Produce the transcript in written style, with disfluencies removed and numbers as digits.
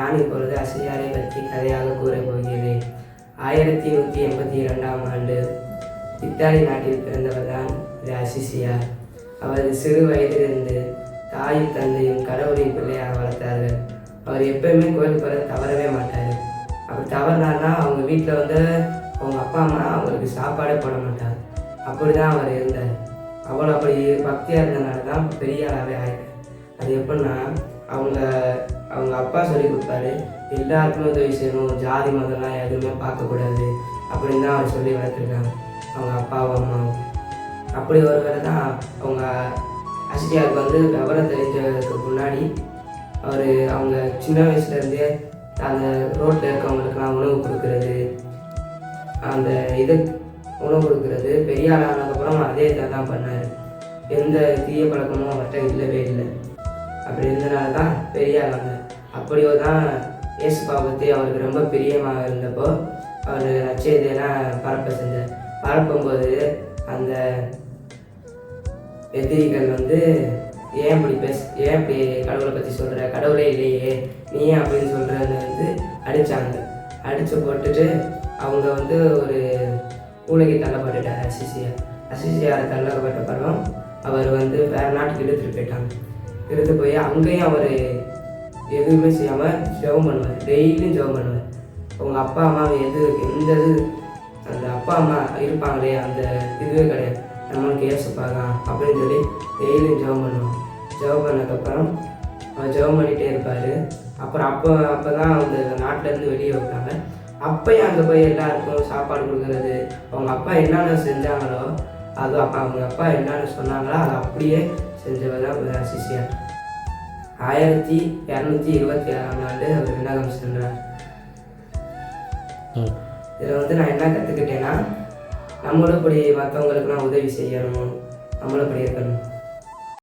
நான் இப்பொழுது அசியாரை பற்றி கதையாக கூறப் போகிறேன். 1182ஆம் ஆண்டு இத்தாலி நாட்டில் பிறந்தவர் தான் இது அசிசியார். அவரது சிறு வயதிலிருந்து தாயும் தந்தையும் கடவுளின் பிள்ளையாக வளர்த்தார்கள். அவர் எப்பயுமே கோயிலுக்கு போகிற தவறவே மாட்டார். அப்படி தவறுனார்னா அவங்க வீட்டில் வந்து அவங்க அப்பா அம்மா அவருக்கு சாப்பாடே போட மாட்டார். அப்படி தான் அவர் இருந்தார். அவ்வளோ அப்படி பக்தியாக இருந்தனால தான் பெரிய ஆளாகவே ஆகிட்டார். அது எப்படின்னா அவங்க அப்பா சொல்லி கொடுப்பாரு, எல்லாருக்குமே உதவி செய்யணும், ஜாதி மதம்லாம் எதுவுமே பார்க்கக்கூடாது அப்படின்னு தான் அவர் சொல்லி வளர்த்துருக்காங்க அவங்க அப்பாவும் அம்மாவும். அப்படி ஒரு வேலை தான் அவங்க அசியாருக்கு வந்து விவரம் தெரிஞ்சதுக்கு முன்னாடி அவங்க சின்ன வயசுலேருந்தே அந்த ரோட்டில் இருக்கவங்களுக்கெல்லாம் உணவு கொடுக்கறது, அந்த உணவு கொடுக்கறது பெரிய ஆளானதுக்கப்புறம் அதே தான் பண்ணார். எந்த தீய பழக்கமும் அவர்கிட்ட இல்லவே இல்லை. அப்படி இருந்தனால தான் பெரிய ஆள் வந்தார். அப்படியோ தான் இயேசுப்பா பற்றி அவருக்கு ரொம்ப பிரியமாக இருந்தப்போ அவர் நற்செய்தியெல்லாம் செஞ்சார். பரப்பும்போது அந்த எதிரிகள் வந்து ஏன் இப்படி கடவுளை பற்றி சொல்கிற, கடவுளே இல்லையே நீ அப்படின்னு சொல்கிறத வந்து அடித்தாங்க. அடித்து போட்டுட்டு அவங்க வந்து ஒரு மூளைக்கு தள்ளப்பட்டுட்டார். அசிசியாரை தள்ளப்பட்ட பிறகும் அவர் வந்து வேறு நாட்டுக்கு எடுத்து போய் அங்கேயும் அவர் எதுவுமே செய்யாமல் ஜெபம் பண்ணுவார். டெய்லியும் ஜெபம் பண்ணுவார். அவங்க அப்பா அம்மா எந்த அந்த அப்பா அம்மா இருப்பாங்களே அந்த இதுவே கிடையாது, நம்மளுக்கு ஏசப்பாங்க அப்படின்னு சொல்லி டெய்லியும் ஜெபம் பண்ணுவான். ஜெபம் பண்ணதுக்கப்புறம் அவர் ஜெபம் பண்ணிகிட்டே இருப்பார். அப்புறம் அப்போ தான் அந்த நாட்டிலேருந்து வெளியே வைப்பாங்க. அப்போயும் அங்கே போய் எல்லாருக்கும் சாப்பாடு கொடுக்குறது, அவங்க அப்பா என்னென்ன செஞ்சாங்களோ அது அவங்க அப்பா என்னென்ன சொன்னாங்களோ அதை அப்படியே செஞ்சவர் தான் அசிசியார். 1227ஆம் ஆண்டு அவர் விண்ணகம் சென்றார். இதில் வந்து நான் என்ன கற்றுக்கிட்டேன்னா, நம்மளும் இப்படி மற்றவங்களுக்குலாம் உதவி செய்யணும், நம்மளும் இப்படி இருக்கணும்.